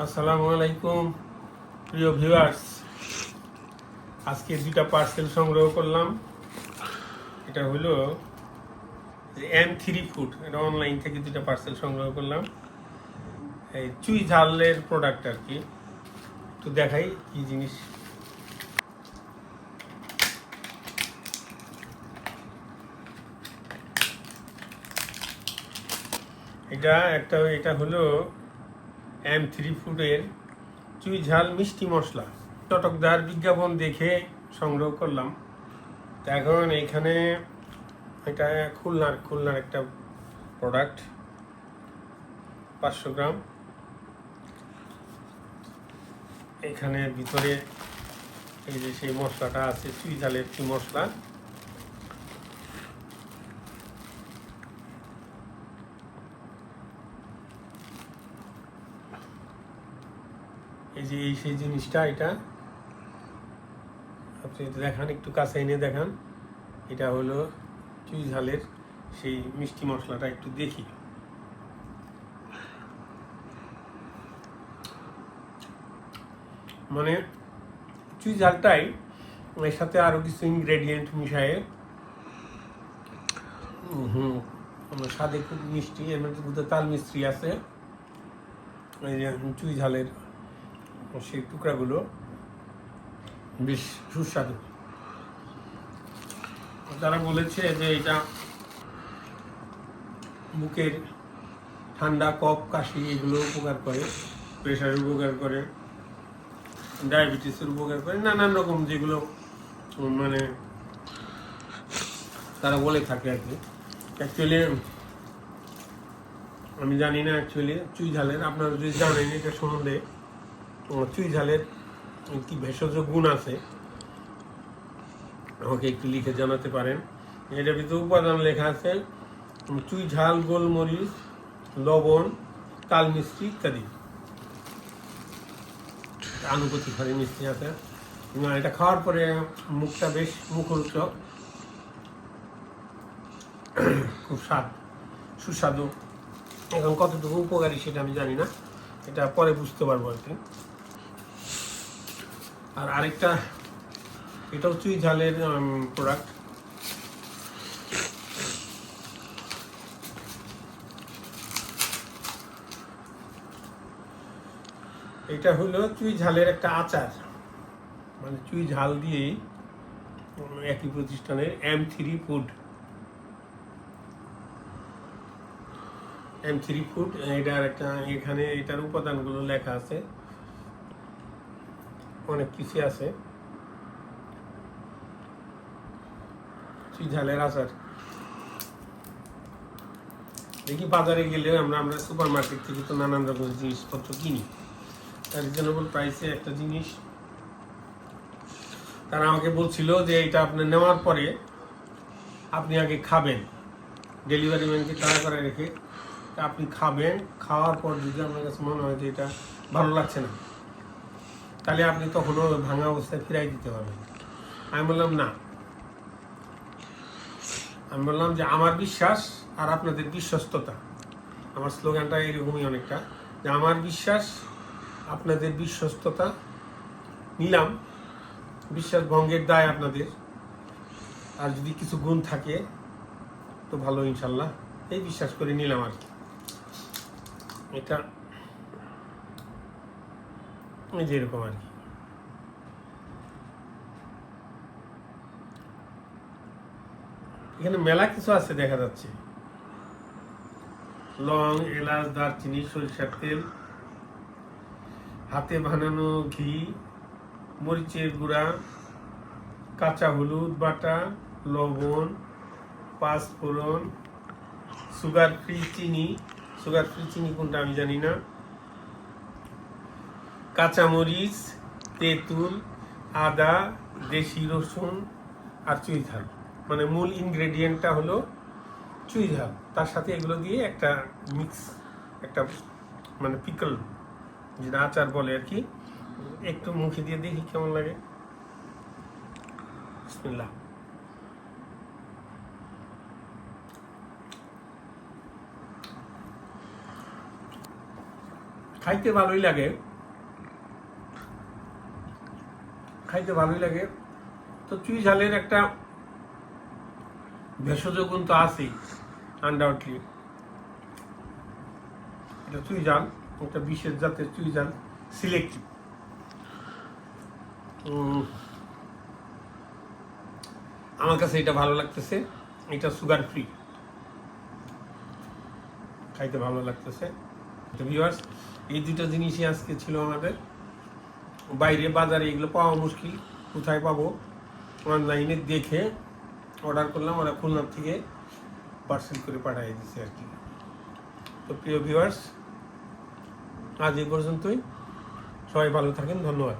আসসালামু আলাইকুম প্রিয় ভিউয়ার্স। আজকে দুটা পার্সেল সংগ্রহ করলাম। এটা হলো M3 ফুড, এটা অনলাইন থেকে দুটা পার্সেল সংগ্রহ করলাম। এই চুই ঝালের প্রোডাক্ট আর কি। একটু দেখাই কি জিনিস। এটা হলো M3 ফুডের চুই ঝাল মিষ্টি মশলা। চটকদার বিজ্ঞাপন দেখে সংগ্রহ করলাম। এখন এখানে এটা খুলনার একটা প্রোডাক্ট, 500 গ্রাম। এখানে ভিতরে এই যে সেই মশলাটা আছে, চুই ঝালের কি মশলা। এই যে সেই জিনিসটা, এটা আপনি দেখান, একটু কাছে এনে দেখান। এটা হলো চুই ঝালের সেই মিষ্টি মশলাটা, একটু দেখি। মানে চুই ঝালটাই এর সাথে আরো কিছু ইনগ্রেডিয়েন্ট মিশায়ে স্বাদে খুব মিষ্টি। এর মধ্যে তাল মিস্ত্রি আছে। এই যে চুই ঝালের সেই টুকরাগুলো বেশ সুস্বাদু। তারা বলেছে যে এটা বুকের ঠান্ডা, কফ, কাশি এগুলো উপকার করে, প্রেশারের উপকার করে, ডায়াবেটিসের উপকার করে, নানান রকম যেগুলো মানে তারা বলে থাকে আর কি। অ্যাকচুয়ালি আমি জানি না অ্যাকচুয়ালি চুই ঝালের, আপনারা যদি জানেন এটা সম্বন্ধে, চুই ঝালের কি ভেষজ গুণ আছে আমাকে একটু লিখে জানাতে পারেন। এটার ভিতরে উপাদান লেখা আছে চুই ঝাল, গোলমরিচ, লবণ, তাল মিষ্টি ইত্যাদি। আনুপাতিক হারে মিষ্টি আছে। এটা খাওয়ার পরে মুখটা বেশ মুখরোচক, খুব সুস্বাদু। এখন কতটুকু উপকারী সেটা আমি জানি না, এটা পরে বুঝতে পারবো আর কি। আর আরেকটা, এটাও চুই ঝালের প্রোডাক্ট। এটা হলো চুই ঝালের একটা আচার, মানে চুই ঝাল দিয়েই একই প্রতিষ্ঠানের M3 ফুড। M3 ফুড, এটার একটা, এখানে এটার উপাদানগুলো লেখা আছে, অনেক কিছু আছে। চুই ঝালের আচার দেখি বাজারে গেলে আমরা সুপার মার্কেট থেকে তো নানান রকমের জিনিসপত্র কিনি, তার রিজনেবল প্রাইসে একটা জিনিস। তারা আমাকে বলছিল যে এটা আপনি নেওয়ার পরে আপনি আগে খাবেন, ডেলিভারি ম্যানকে তাড়া করে রেখে আপনি খাবেন। খাওয়ার পর যদি আপনার কাছে মনে হয় যে এটা ভালো লাগছে না, তাহলে আপনি তখনও ভাঙা অবস্থায় ফিরাই দিতে পারবেন। আমি বললাম না, আমি বললাম যে আমার বিশ্বাস আর আপনাদের বিশ্বস্ততা, আমার স্লোগানটা এরকমই অনেকটা, যে আমার বিশ্বাস, আপনাদের বিশ্বস্ততা। নিলাম, বিশ্বাস ভঙ্গের দায় আপনাদের। আর যদি কিছু গুণ থাকে তো ভালো, ইনশাল্লাহ, এই বিশ্বাস করে নিলাম আর কি। এটা এই যে এরকম আর কি। এখানে মেলা কিছু আছে দেখা যাচ্ছে, লং, এলাচ, দারচিনি, সরিষার তেল, হাতে বানানো ঘি, মরিচের গুঁড়া, কাঁচা হলুদ বাটা, লবণ, পাঁচফোড়ন, সুগার ফ্রি চিনি। সুগার ফ্রি চিনি কোনটা আমি জানি না। কাঁচামরিচ, তেঁতুল, আদা, দেশি রসুন আর চুই ঝাল। মানে মূল ইনগ্রেডিয়েন্টটা হলো চুই ঝাল, তার সাথে এগুলো দিয়ে একটা মিক্স, একটা মানে পিকল, যেটা আচার বলে আর কি। একটু মুখে দিয়ে দেখি কেমন লাগে। বিসমিল্লাহ। খাইতে ভালোই লাগে। খাইতে ভালোই লাগে। তো চুই ঝালের একটা ভেষজ গুণ তো আছেই আনডাউটলি। এটা চুই ঝাল, একটা বিশেষ জাতের চুই ঝাল, সিলেক্টিভ। আমার কাছে এটা ভালো লাগতেছে, এটা সুগার ফ্রি, খাইতে ভালো লাগতেছে। তো ভিউয়ার্স, এই দুটো জিনিসই আজকে ছিল আমাদের। বাইরে বাজারে এগুলো পাওয়া মুশকিল, কোথায় পাবো? অনলাইনে দেখে অর্ডার করলাম, ওরা খুলনার থেকে পার্সেল করে পাঠিয়ে দিচ্ছে আর কি। তো প্রিয় ভিউয়ার্স, আজ এই পর্যন্তই। সবাই ভালো থাকেন, ধন্যবাদ।